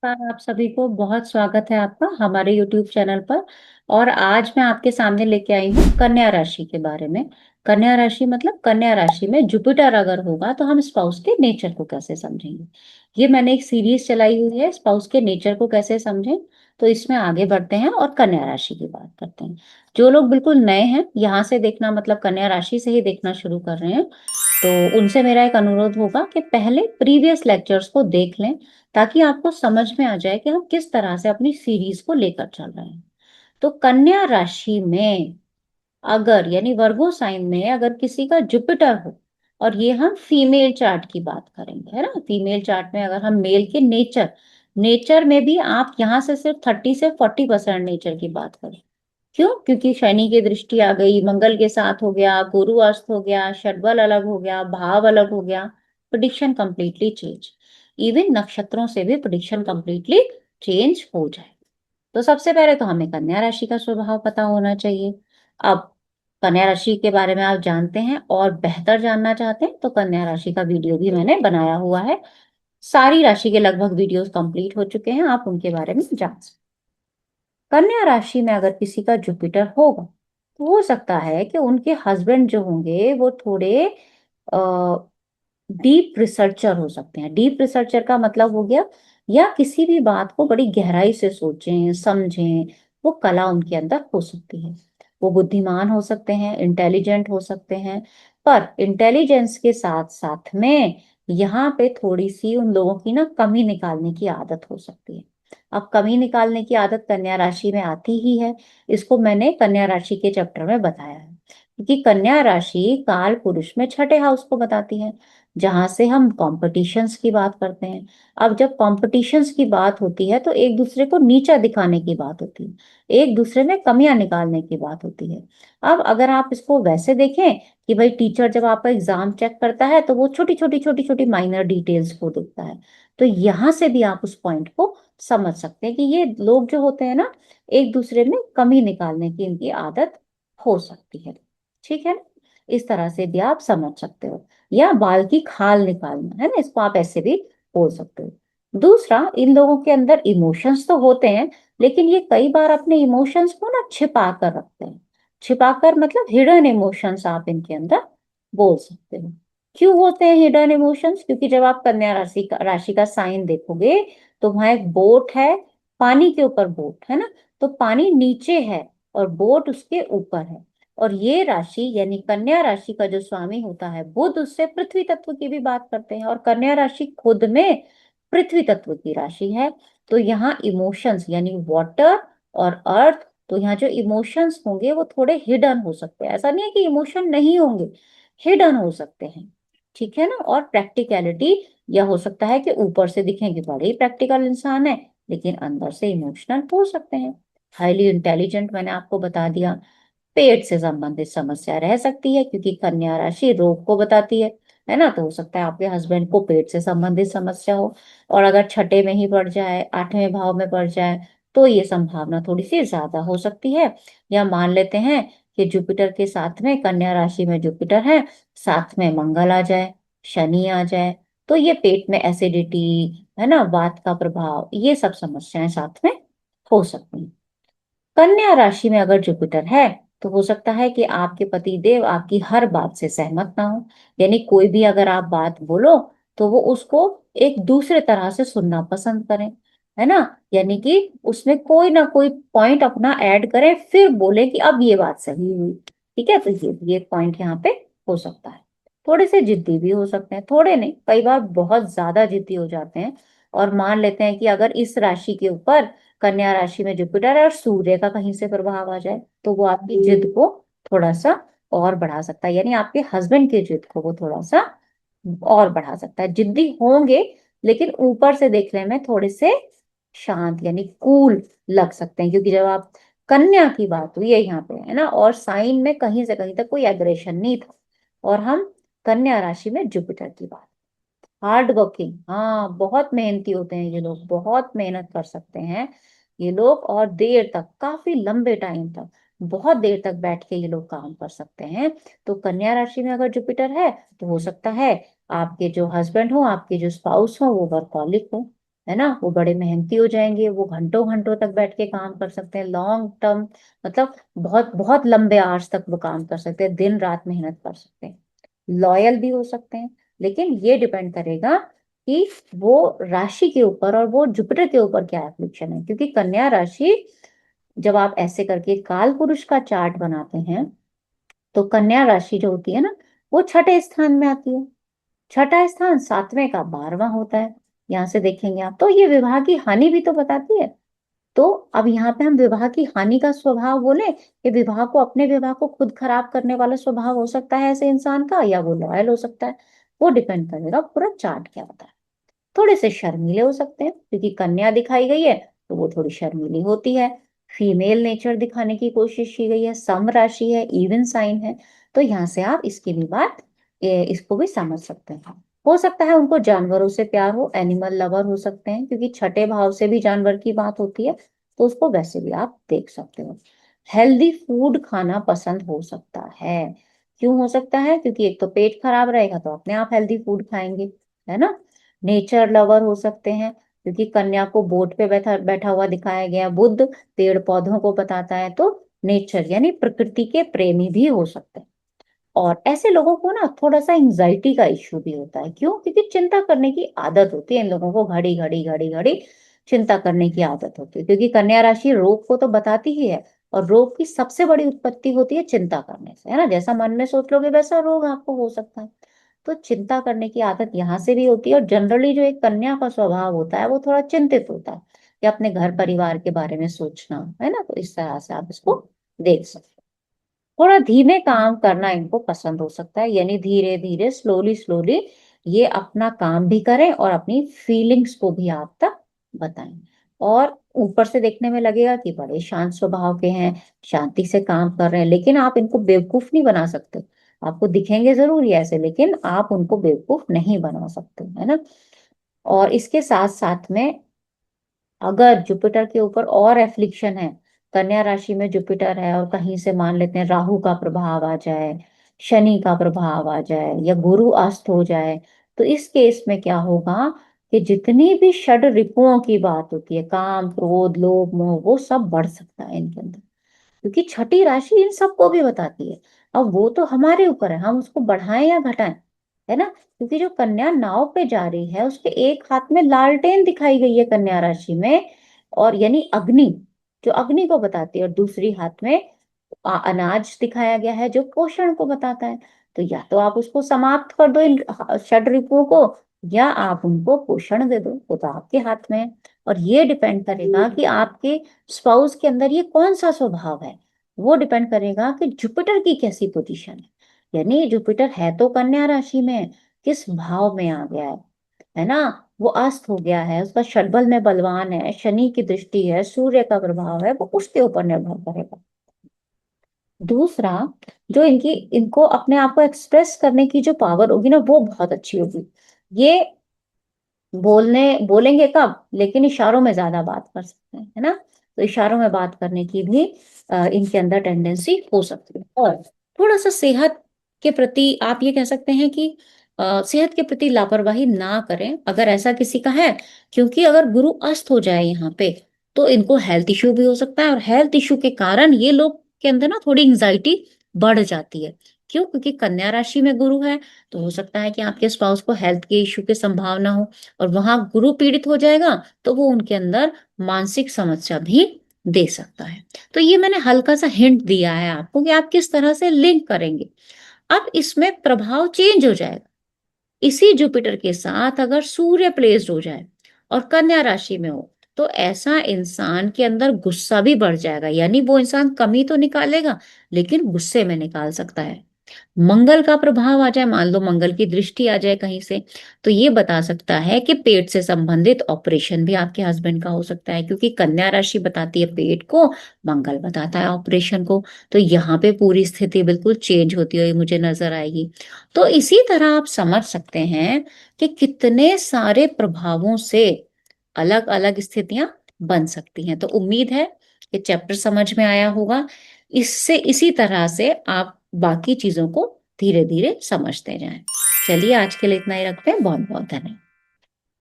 आप सभी को बहुत स्वागत है आपका हमारे YouTube चैनल पर। और आज मैं आपके सामने लेके आई हूँ कन्या राशि के बारे में। कन्या राशि मतलब कन्या राशि में जुपिटर अगर होगा तो हम स्पाउस के नेचर को कैसे समझेंगे। ये मैंने एक सीरीज चलाई हुई है, स्पाउस के नेचर को कैसे समझें। तो इसमें आगे बढ़ते हैं और कन्या राशि की बात करते हैं। जो लोग बिल्कुल नए हैं, यहाँ से देखना मतलब कन्या राशि से ही देखना शुरू कर रहे हैं, तो उनसे मेरा एक अनुरोध होगा कि पहले प्रीवियस लेक्चर्स को देख लें, ताकि आपको समझ में आ जाए कि हम किस तरह से अपनी सीरीज को लेकर चल रहे हैं। तो कन्या राशि में अगर यानी वर्गो साइन में अगर किसी का जुपिटर हो, और ये हम फीमेल चार्ट की बात करेंगे, है ना। फीमेल चार्ट में अगर हम मेल के नेचर नेचर में भी आप यहाँ से सिर्फ 30 से 40% नेचर की बात करें। क्यों? क्योंकि शनि की दृष्टि आ गई, मंगल के साथ हो गया, गुरु अस्त हो गया, षडबल अलग हो गया, भाव अलग हो गया, प्रिडिक्शन कंप्लीटली चेंज। इवन नक्षत्रों से भी प्रिडिक्शन कंप्लीटली चेंज हो जाए। तो सबसे पहले तो हमें कन्या राशि का स्वभाव पता होना चाहिए। अब कन्या राशि के बारे में आप जानते हैं और बेहतर जानना चाहते हैं तो कन्या राशि का वीडियो भी मैंने बनाया हुआ है। सारी राशि के लगभग वीडियोस कंप्लीट हो चुके हैं, आप उनके बारे में जान सकते हैं। कन्या राशि में अगर किसी का जुपिटर होगा तो हो सकता है कि उनके हस्बैंड जो होंगे वो थोड़े डीप रिसर्चर हो सकते हैं। डीप रिसर्चर का मतलब हो गया, या किसी भी बात को बड़ी गहराई से सोचें समझें, वो कला उनके अंदर हो सकती है। वो बुद्धिमान हो सकते हैं, इंटेलिजेंट हो सकते हैं। पर इंटेलिजेंस के साथ साथ में यहाँ पे थोड़ी सी उन लोगों की ना कमी निकालने की आदत हो सकती है। अब कमी निकालने की आदत कन्या राशि में आती ही है। इसको मैंने कन्या राशि के चैप्टर में बताया है, क्योंकि कन्या राशि काल पुरुष में छठे हाउस को बताती है, जहां से हम कॉम्पिटिशन्स की बात करते हैं। अब जब कॉम्पिटिशन्स की बात होती है तो एक दूसरे को नीचा दिखाने की बात होती है, एक दूसरे में कमियां निकालने की बात होती है। अब अगर आप इसको वैसे देखें कि भाई टीचर जब आपका एग्जाम चेक करता है तो वो छोटी छोटी माइनर डिटेल्स को देखता है, तो यहां से भी आप उस पॉइंट को समझ सकते हैं कि ये लोग जो होते हैं ना, एक दूसरे में कमी निकालने की इनकी आदत हो सकती है। ठीक है ना। इस तरह से भी आप समझ सकते हो, या बाल की खाल निकालना, है ना, इसको आप ऐसे भी बोल सकते हो। दूसरा, इन लोगों के अंदर इमोशंस तो होते हैं, लेकिन ये कई बार अपने इमोशंस को ना छिपा कर रखते हैं। छिपाकर मतलब हिडन इमोशंस आप इनके अंदर बोल सकते हो। क्यों होते हैं हिडन इमोशंस? क्योंकि जब आप कन्या राशि का साइन देखोगे तो वहां एक बोट है, पानी के ऊपर बोट है ना। तो पानी नीचे है और बोट उसके ऊपर है। और ये राशि यानी कन्या राशि का जो स्वामी होता है बुध, उससे पृथ्वी तत्व की भी बात करते हैं, और कन्या राशि खुद में पृथ्वी तत्व की राशि है। तो यहाँ इमोशंस यानी वाटर और अर्थ, तो यहाँ जो इमोशंस होंगे वो थोड़े हिडन हो सकते हैं। ऐसा नहीं है कि इमोशन नहीं होंगे, हिडन हो सकते हैं। ठीक है ना। और प्रैक्टिकलिटी, यह हो सकता है कि ऊपर से दिखें कि बड़े ही प्रैक्टिकल इंसान है, लेकिन अंदर से इमोशनल हो सकते हैं। हाईली इंटेलिजेंट मैंने आपको बता दिया। पेट से संबंधित समस्या रह सकती है, क्योंकि कन्या राशि रोग को बताती है ना। तो हो सकता है आपके हस्बैंड को पेट से संबंधित समस्या हो, और अगर छठे में ही पड़ जाए, आठवें भाव में पड़ जाए, तो ये संभावना थोड़ी सी ज्यादा हो सकती है। या मान लेते हैं कि जुपिटर के साथ में, कन्या राशि में जुपिटर है, साथ में मंगल आ जाए, शनि आ जाए, तो ये पेट में एसिडिटी, है ना, वात का प्रभाव, ये सब समस्याएं साथ में हो सकती हैं। कन्या राशि में अगर जुपिटर है तो हो सकता है कि आपके पति देव आपकी हर बात से सहमत ना हो। यानी कोई भी अगर आप बात बोलो तो वो उसको एक दूसरे तरह से सुनना पसंद करें, है ना। यानी कि उसमें कोई ना कोई पॉइंट अपना ऐड करें, फिर बोले कि अब ये बात सही हुई। ठीक है, तो ये भी एक पॉइंट यहाँ पे हो सकता है। थोड़े से जिद्दी भी हो सकते हैं, थोड़े नहीं, कई बार बहुत ज्यादा जिद्दी हो जाते हैं। और मान लेते हैं कि अगर इस राशि के ऊपर, कन्या राशि में जुपिटर है और सूर्य का कहीं से प्रभाव आ जाए, तो वो आपकी जिद को थोड़ा सा और बढ़ा सकता है। यानी आपके हस्बैंड की जिद को वो थोड़ा सा और बढ़ा सकता है। जिद्दी होंगे, लेकिन ऊपर से देखने में थोड़े से शांत यानी कूल लग सकते हैं, क्योंकि जब आप कन्या की बात हुई है यहाँ पे, है ना, और साइन में कहीं से कहीं तक कोई एग्रेशन नहीं था, और हम कन्या राशि में जुपिटर की बात। हार्ड वर्किंग, हाँ, बहुत मेहनती होते हैं ये लोग, बहुत मेहनत कर सकते हैं ये लोग, और देर तक, काफी लंबे टाइम तक, बहुत देर तक बैठ के ये लोग काम कर सकते हैं। तो कन्या राशि में अगर जुपिटर है तो हो सकता है आपके जो हस्बैंड हो, आपके जो स्पाउस हो, वो वर्कहॉलिक हो। है ना, वो बड़े मेहनती हो जाएंगे, वो घंटों घंटों तक बैठ के काम कर सकते हैं, लॉन्ग टर्म, मतलब बहुत बहुत लंबे आवर्स तक वो काम कर सकते हैं, दिन रात मेहनत कर सकते हैं, लॉयल भी हो सकते हैं। लेकिन ये डिपेंड करेगा कि वो राशि के ऊपर और वो जुपिटर के ऊपर क्या एप्लीकेशन है, क्योंकि कन्या राशि, जब आप ऐसे करके काल पुरुष का चार्ट बनाते हैं तो कन्या राशि जो होती है ना, वो छठे स्थान में आती है। छठा स्थान सातवें का 12वां होता है। यहां से देखेंगे आप तो ये विवाह की हानि भी तो बताती है। तो अब यहाँ पे हम विवाह की हानि का स्वभाव बोले कि विवाह को, अपने विवाह को खुद खराब करने वाला स्वभाव हो सकता है ऐसे इंसान का, या वो लॉयल हो सकता है। वो डिपेंड करेगा पूरा चार्ट क्या होता है। थोड़े से शर्मीले हो सकते हैं क्योंकि कन्या दिखाई गई है, तो वो थोड़ी शर्मीली होती है। फीमेल नेचर दिखाने की कोशिश की गई है, सम राशि है, इवन साइन है। तो यहाँ से आप इसकी भी बात, इसको भी समझ सकते हैं। हो सकता है उनको जानवरों से प्यार हो, एनिमल लवर हो सकते हैं, क्योंकि छठे भाव से भी जानवर की बात होती है, तो उसको वैसे भी आप देख सकते हो। हेल्दी फूड खाना पसंद हो सकता है। क्यों हो सकता है? क्योंकि एक तो पेट खराब रहेगा तो अपने आप हेल्दी फूड खाएंगे, है ना। नेचर लवर हो सकते हैं, क्योंकि कन्या को बोट पे बैठा बैठा हुआ दिखाया गया, बुध पेड़ पौधों को बताता है, तो नेचर यानी प्रकृति के प्रेमी भी हो सकते हैं। और ऐसे लोगों को ना थोड़ा सा एंजाइटी का इश्यू भी होता है। क्यों? क्योंकि चिंता करने की आदत होती है इन लोगों को, घड़ी घड़ी घड़ी घड़ी चिंता करने की आदत होती है, क्योंकि कन्या राशि रोग को तो बताती ही है। और रोग की सबसे बड़ी उत्पत्ति होती है चिंता करने से, है ना। जैसा मन में सोच लोगे वैसा रोग आपको हो सकता है। तो चिंता करने की आदत यहाँ से भी होती है। और जनरली जो एक कन्या का स्वभाव होता है वो थोड़ा चिंतित होता है, कि अपने घर परिवार के बारे में सोचना, है ना। तो इस तरह से आप इसको देख सकते हैं। थोड़ा धीमे काम करना इनको पसंद हो सकता है, यानी धीरे धीरे स्लोली स्लोली ये अपना काम भी करें और अपनी फीलिंग्स को भी आप तक बताएं। और ऊपर से देखने में लगेगा कि बड़े शांत स्वभाव के हैं, शांति से काम कर रहे हैं, लेकिन आप इनको बेवकूफ नहीं बना सकते। आपको दिखेंगे जरूर ही ऐसे, लेकिन आप उनको बेवकूफ नहीं बना सकते, है ना। और इसके साथ साथ में अगर जुपिटर के ऊपर और एफ्लिक्शन है, कन्या राशि में जुपिटर है और कहीं से मान लेते हैं राहु का प्रभाव आ जाए, शनि का प्रभाव आ जाए, या गुरु अस्त हो जाए, तो इस केस में क्या होगा कि जितनी भी षड रिपुओं की बात होती है, काम क्रोध लोभ मोह, वो सब बढ़ सकता है इनके अंदर, क्योंकि छठी राशि इन सबको भी बताती है। अब वो तो हमारे ऊपर है, हम उसको बढ़ाएं या घटाएं, है ना। क्योंकि जो कन्या नाव पे जा रही है उसके एक हाथ में लालटेन दिखाई गई है कन्या राशि में, और यानी अग्नि, जो अग्नि को बताती है, और दूसरी हाथ में अनाज दिखाया गया है जो पोषण को बताता है। तो या तो आप उसको समाप्त कर दो इन षड रिपुओं को, या आप उनको पोषण दे दो, वो तो आपके हाथ में है। और ये डिपेंड करेगा कि आपके स्पाउस के अंदर ये कौन सा स्वभाव है। वो डिपेंड करेगा कि जुपिटर की कैसी पोजीशन है, यानी जुपिटर है तो कन्या राशि में, किस भाव में आ गया है ना। वो अस्त हो गया है, उसका षडबल में बलवान है, शनि की दृष्टि है, सूर्य का प्रभाव है, वो उसके ऊपर निर्भर करेगा। दूसरा, जो इनको अपने आप को एक्सप्रेस करने की जो पावर होगी ना, वो बहुत अच्छी होगी। ये बोलेंगे कब? लेकिन इशारों में ज्यादा बात कर सकते हैं, है ना। तो इशारों में बात करने की भी इनके अंदर टेंडेंसी हो सकती है। और थोड़ा सा सेहत के प्रति आप ये कह सकते हैं कि सेहत के प्रति लापरवाही ना करें अगर ऐसा किसी का है, क्योंकि अगर गुरु अस्त हो जाए यहाँ पे तो इनको हेल्थ इश्यू भी हो सकता है, और हेल्थ इश्यू के कारण ये लोग के अंदर ना थोड़ी एंजाइटी बढ़ जाती है। क्यों? क्योंकि कन्या राशि में गुरु है, तो हो सकता है कि आपके स्पाउस को हेल्थ के इश्यू की संभावना हो, और वहां गुरु पीड़ित हो जाएगा तो वो उनके अंदर मानसिक समस्या भी दे सकता है। तो ये मैंने हल्का सा हिंट दिया है आपको कि आप किस तरह से लिंक करेंगे। अब इसमें प्रभाव चेंज हो जाएगा। इसी जुपिटर के साथ अगर सूर्य प्लेस्ड हो जाए और कन्या राशि में हो, तो ऐसा इंसान के अंदर गुस्सा भी बढ़ जाएगा, यानी वो इंसान कमी तो निकालेगा लेकिन गुस्से में निकाल सकता है। मंगल का प्रभाव आ जाए, मान लो मंगल की दृष्टि आ जाए कहीं से, तो ये बता सकता है कि पेट से संबंधित ऑपरेशन भी आपके हस्बैंड का हो सकता है, क्योंकि कन्या राशि बताती है पेट को, मंगल बताता है ऑपरेशन को। तो यहाँ पे पूरी स्थिति बिल्कुल चेंज होती हुई मुझे नजर आएगी। तो इसी तरह आप समझ सकते हैं कि कितने सारे प्रभावों से अलग अलग स्थितियां बन सकती हैं। तो उम्मीद है कि चैप्टर समझ में आया होगा। इससे इसी तरह से आप बाकी चीजों को धीरे धीरे समझते जाएं। चलिए आज के लिए इतना ही रखते हैं। बहुत बहुत धन्यवाद।